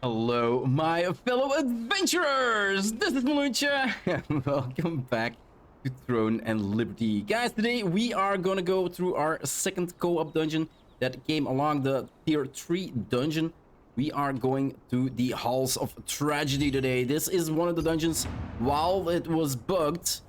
Hello, my fellow adventurers! This is Mloentje, and welcome back to Throne and Liberty. Guys, today we are gonna go through our second co-op dungeon that came along the tier 3 dungeon. We are going to the Halls of Tragedy today. This is one of the dungeons, while it was bugged,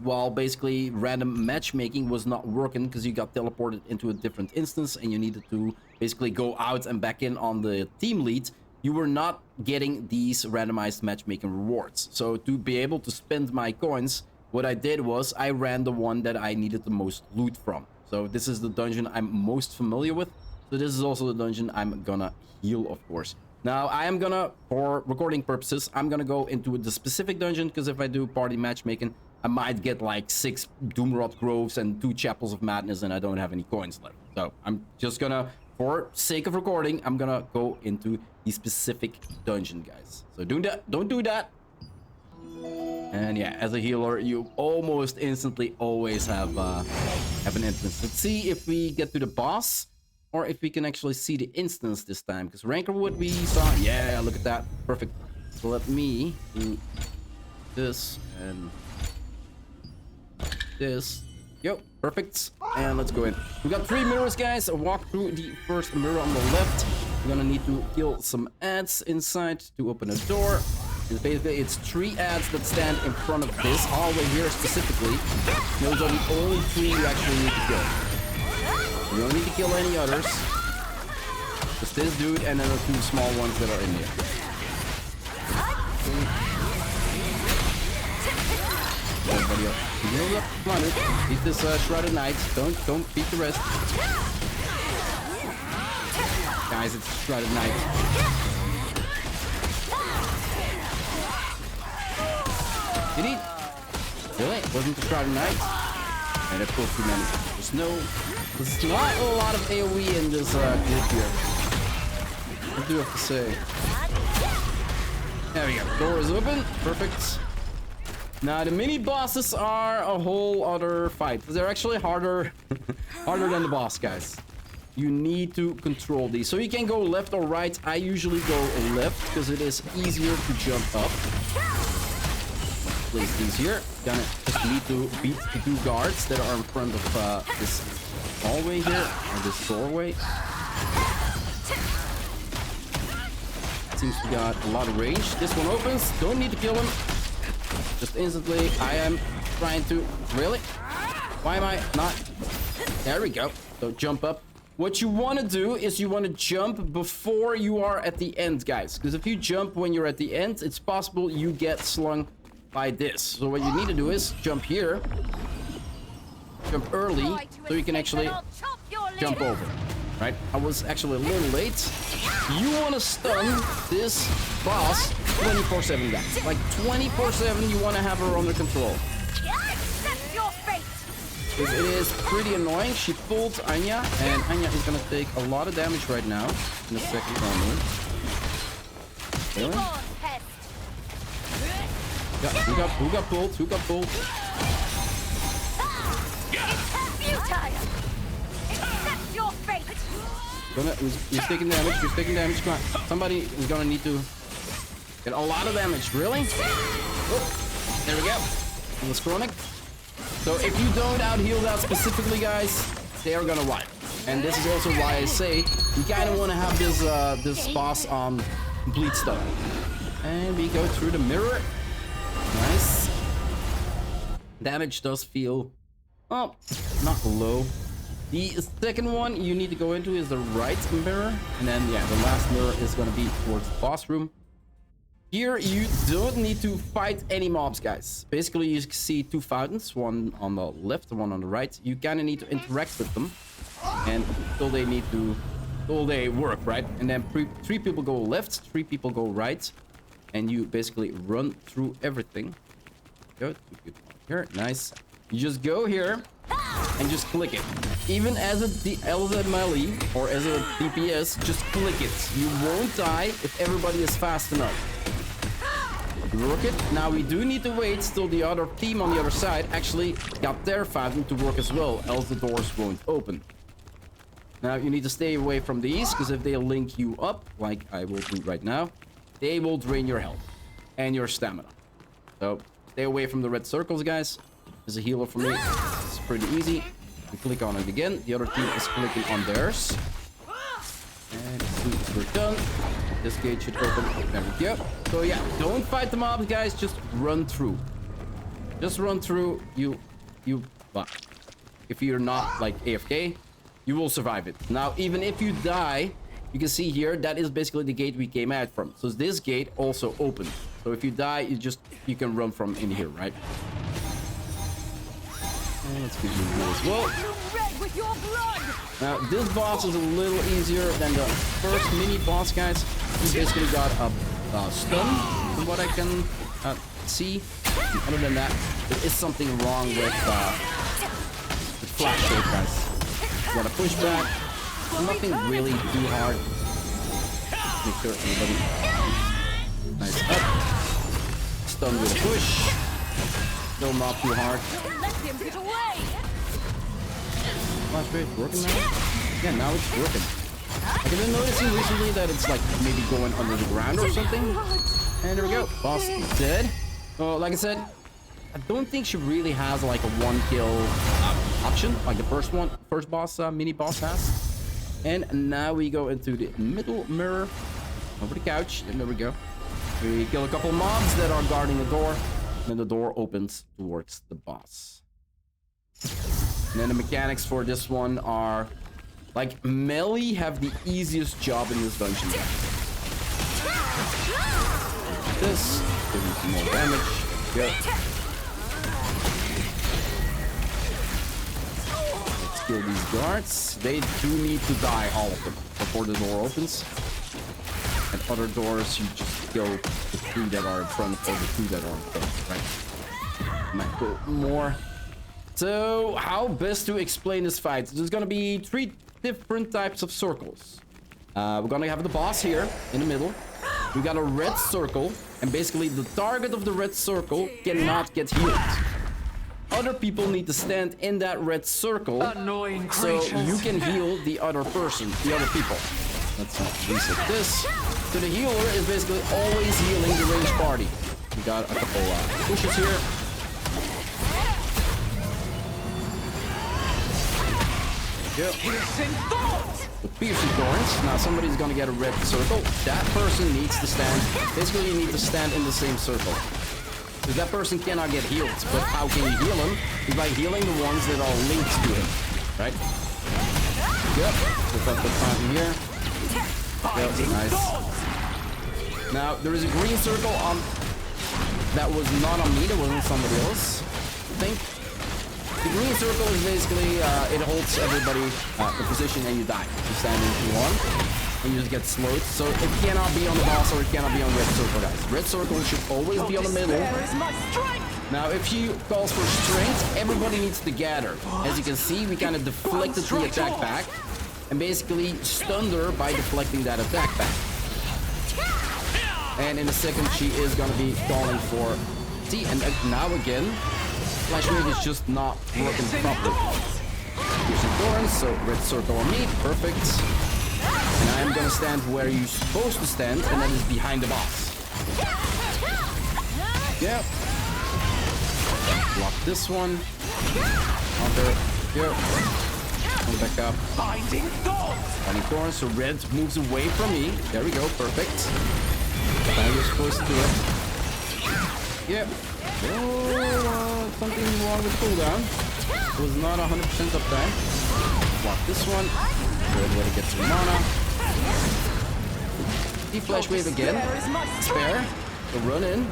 while basically random matchmaking was not working because you got teleported into a different instance and you needed to basically go out and back in on the team lead. You were not getting these randomized matchmaking rewards. So to be able to spend my coins, what I did was I ran the one that I needed the most loot from. So this is the dungeon I'm most familiar with. So this is also the dungeon I'm gonna heal, of course. Now I am gonna, for recording purposes, I'm gonna go into the specific dungeon, because if I do party matchmaking, I might get like 6 Doomrod Groves and 2 Chapels of Madness and I don't have any coins left. So I'm just gonna, for sake of recording, I'm gonna go into the specific dungeon, guys. So don't do that. And yeah, as a healer, you almost instantly always have an entrance. Let's see if we get to the boss, or if we can actually see the instance this time. Because Rankerwood we saw, yeah, look at that, perfect. So let me do this and this. Yo, perfect. And let's go in. We got 3 mirrors, guys. I'll walk through the first mirror on the left. We're gonna need to kill some ads inside to open a door. And basically, it's 3 ads that stand in front of this hallway here specifically. Those are the only 3 you actually need to kill. You don't need to kill any others. Just this dude and then the 2 small ones that are in here. Everybody up. Heal up. Come on, dude. Beat this Shrouded Knight. Don't beat the rest. Guys, it's Shrouded Knight. Did he? Really? Wasn't the Shrouded Knight? And of course, too many. There's not a lot of AoE in this group here. What do you have to say? There we go. Door is open. Perfect. Now the mini bosses are a whole other fight. They're actually harder than the boss, guys. You need to control these. So you can go left or right. I usually go left because it is easier to jump up. Place these here. Gonna just need to beat the 2 guards that are in front of this hallway here, or this doorway. Seems we got a lot of range. This one opens. Don't need to kill him. Just instantly, I am trying to... Really? Why am I not... There we go. So jump up. What you want to do is you want to jump before you are at the end, guys. Because if you jump when you're at the end, it's possible you get slung by this. So what you need to do is jump here. Jump early, so you can actually jump over. Right? I was actually a little late. You want to stun this boss 24/7, guys. Like 24/7, you want to have her under control. Because it is pretty annoying. She pulled Anya, and Anya is going to take a lot of damage right now in the second round. Really? Yeah, who got pulled? Who got pulled? Who's taking damage? Who's taking damage? Come on. Somebody is gonna need to get a lot of damage. Really? Oh, there we go. It was chronic. So if you don't out heal that specifically, guys, they are gonna wipe. And this is also why I say you kind of want to have this boss on complete stuff. And we go through the mirror. Nice. Damage does feel, well, not low. The second one you need to go into is the right mirror. And then, yeah, the last mirror is going to be towards the boss room. Here, you don't need to fight any mobs, guys. Basically, you see 2 fountains, one on the left and one on the right. You kind of need to interact with them. And until they work, right? And then 3 people go left, 3 people go right. And you basically run through everything. Go here, nice. You just go here and just click it. Even as a melee or as a DPS, just click it. You won't die if everybody is fast enough. Work it. Now we do need to wait till the other team on the other side actually got their fountain to work as well, else the doors won't open. Now you need to stay away from these, because if they link you up, like I will do right now, they will drain your health and your stamina. So stay away from the red circles, guys. There's a healer for me. It's pretty easy. We click on it again. The other team is clicking on theirs. And as soon as we're done, this gate should open. There we go. So yeah, don't fight the mobs, guys. Just run through. Just run through. Well, if you're not like AFK, you will survive it. Now, even if you die, you can see here that is basically the gate we came out from. So this gate also opened. So if you die, you can run from in here, right? And let's give you blue as well. Now, this boss is a little easier than the first mini boss, guys. He basically got a stun, from what I can see. And other than that, there is something wrong with flash shake, guys. You gotta push back. Nothing really too hard. Make sure everybody nice up. Stun with a push. Still not too hard. Flash rate working now? Yeah, now it's working. I've been noticing recently that it's like maybe going under the ground or something. And there we go. Boss is dead. So, like I said, I don't think she really has like a one kill option like the first boss, mini boss has. And now we go into the middle mirror over the couch, and there we go. We kill a couple mobs that are guarding the door, and then the door opens towards the boss. And then the mechanics for this one are like melee have the easiest job in this dungeon. This give me some more damage. Go. Kill these guards. They do need to die, all of them, before the door opens. At other doors, you just kill the 3 that are in front or the 2 that are in front, right? Might go more. So, how best to explain this fight? There's gonna be 3 different types of circles. We're gonna have the boss here in the middle. We got a red circle, and basically the target of the red circle cannot get healed. Other people need to stand in that red circle so you can heal the other person, the other people. Let's reset this. So the healer is basically always healing the ranged party. We got a couple pushes here. Yep. The piercing thorns. Now somebody's gonna get a red circle. That person needs to stand. Basically, you need to stand in the same circle. Because that person cannot get healed. But how can you heal him? Is by healing the ones that are linked to him. Right? Yep. We'll put the fountain here. Yep, nice. Now, there is a green circle on... That was not on me, that was on somebody else. I think. The green circle is basically, it holds everybody in position and you die. You stand into one. And you just get slowed. So it cannot be on the boss or it cannot be on red circle, guys. Red circle should always be on the middle. Now, if she calls for strength, everybody needs to gather. As you can see, we kind of deflected the attack back. And basically stunned her by deflecting that attack back. And in a second, she is going to be calling for... See, and now again, Flash Wave is just not working properly. Here's some thorns, so red circle on me. Perfect. And I am gonna stand where you're supposed to stand, and that is behind the boss. Yep. Block this one. Other. Yep. Come back up. Binding thorns. So red moves away from me. There we go. Perfect. Now you're supposed to do it. Yep. Oh, something wrong with cooldown. It was not 100% uptime. Block this one. Good way to get some mana. Flash wave again. Spare. So run in.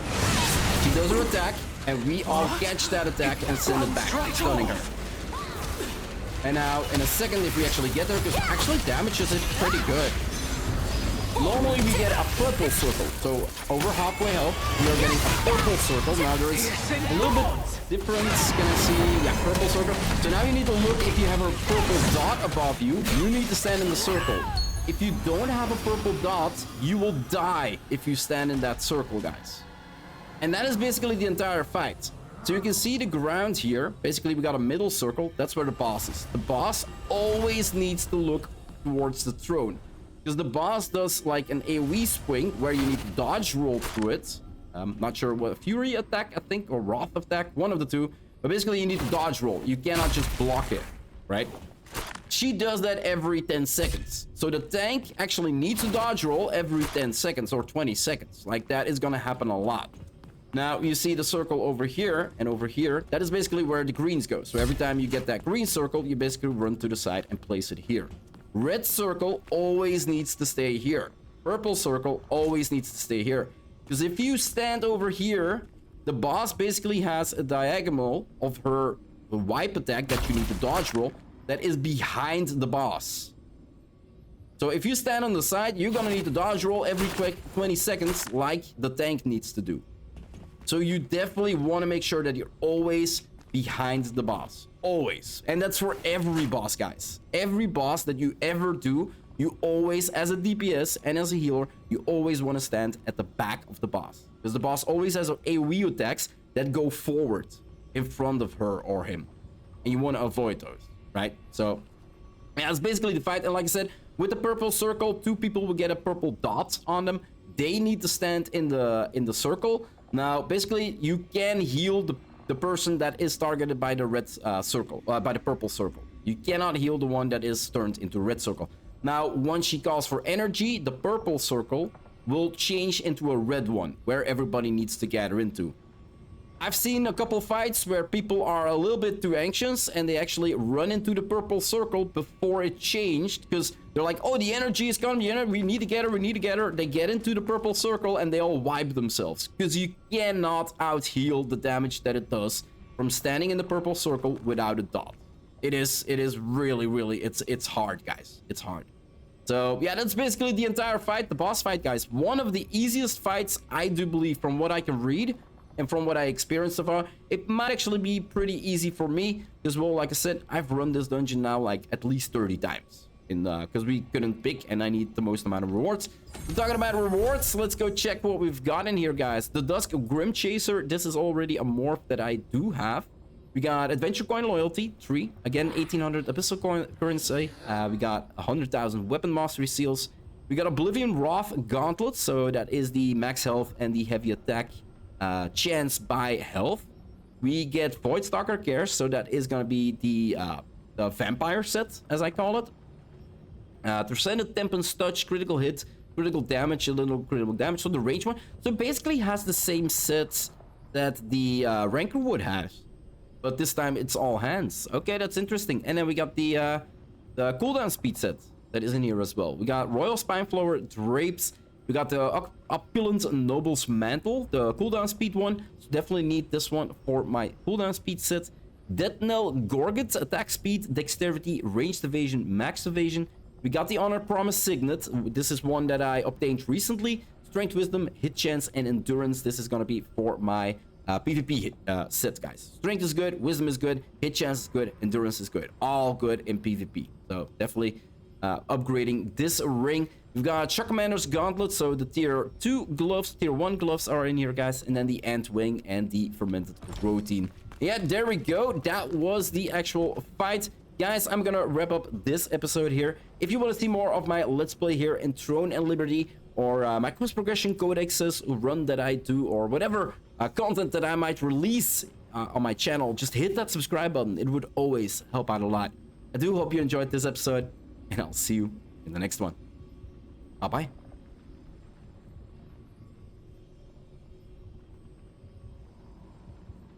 She does her attack, and we all catch that attack and send it back, stunning her. And now, in a second, if we actually get her, because actually damages it pretty good. Normally we get a purple circle, so over halfway health, we are getting a purple circle. Now there is a little bit difference. Can I see? Yeah, purple circle. So now you need to look if you have a purple dot above you. You need to stand in the circle. If you don't have a purple dot, you will die if you stand in that circle, guys. And that is basically the entire fight. So you can see the ground here. Basically, we got a middle circle. That's where the boss is. The boss always needs to look towards the throne. because the boss does like an AoE swing where you need to dodge roll through it. Not sure what, Fury attack, I think, or Wrath attack, one of the two. But basically, you need to dodge roll. You cannot just block it, right? She does that every 10 seconds. So the tank actually needs to dodge roll every 10 seconds or 20 seconds. Like, that is gonna happen a lot. Now, you see the circle over here and over here. That is basically where the greens go. So every time you get that green circle, you basically run to the side and place it here. Red circle always needs to stay here. Purple circle always needs to stay here. Because if you stand over here, the boss basically has a diagonal of her wipe attack that you need to dodge roll that is behind the boss. So if you stand on the side, you're gonna need to dodge roll every 20 seconds like the tank needs to do. So you definitely want to make sure that you're always behind the boss. Always. And that's for every boss, guys. Every boss that you ever do, you always, as a DPS and as a healer, you always want to stand at the back of the boss. Because the boss always has AoE attacks that go forward in front of her or him. And you want to avoid those, right? So, yeah, that's basically the fight. And like I said, with the purple circle, 2 people will get a purple dot on them. They need to stand in the circle. Now, basically, you can heal the person that is targeted by the red circle, by the purple circle. You cannot heal the one that is turned into red circle. Now, once she calls for energy, the purple circle will change into a red one, where everybody needs to gather into. I've seen a couple fights where people are a little bit too anxious and they actually run into the purple circle before it changed, because they're like, oh, the energy is gone, we need to get her, we need to get her. They get into the purple circle and they all wipe themselves, because you cannot out-heal the damage that it does from standing in the purple circle without a dot. It is really, it's hard, guys. It's hard. So yeah, that's basically the entire fight, the boss fight, guys. One of the easiest fights, I do believe, from what I can read and from what I experienced so far. It might actually be pretty easy for me, because, well, like I said, I've run this dungeon now like at least 30 times. Because we couldn't pick and I need the most amount of rewards. Talking about rewards, let's go check what we've got in here, guys. The Dusk Grim Chaser, this is already a morph that I do have. We got Adventure Coin Loyalty, 3. Again, 1800 Abyssal Coin Currency. We got 100,000 Weapon Mastery Seals. We got Oblivion Wrath Gauntlet, so that is the max health and the heavy attack chance by health. We get Voidstalker Care, so that is going to be the vampire set, as I call it. Transcendent Tempest Touch, critical hit, critical damage, a little critical damage, so the range one. So it basically has the same sets that the Rancor Wood has. But this time it's all hands. Okay, that's interesting. And then we got the cooldown speed set that is in here as well. We got Royal Spineflower Drapes. We got the Opulent Noble's Mantle, the cooldown speed one. So definitely need this one for my cooldown speed set. Death Knell Gorget, attack speed, dexterity, ranged evasion, max evasion. We got the Honor Promise Signet. This is one that I obtained recently. Strength, Wisdom, Hit Chance, and Endurance. This is going to be for my PvP set, guys. Strength is good, Wisdom is good, Hit Chance is good, Endurance is good. All good in PvP. So definitely upgrading this ring. We've got Shock Commander's Gauntlet, so the tier 2 gloves, tier 1 gloves are in here, guys. And then the Ant Wing and the Fermented Protein. Yeah, there we go. That was the actual fight. Guys, I'm gonna wrap up this episode here. If you want to see more of my Let's Play here in Throne and Liberty, or my quest progression codexes run that I do, or whatever content that I might release on my channel, just hit that subscribe button. It would always help out a lot. I do hope you enjoyed this episode, and I'll see you in the next one. Bye-bye.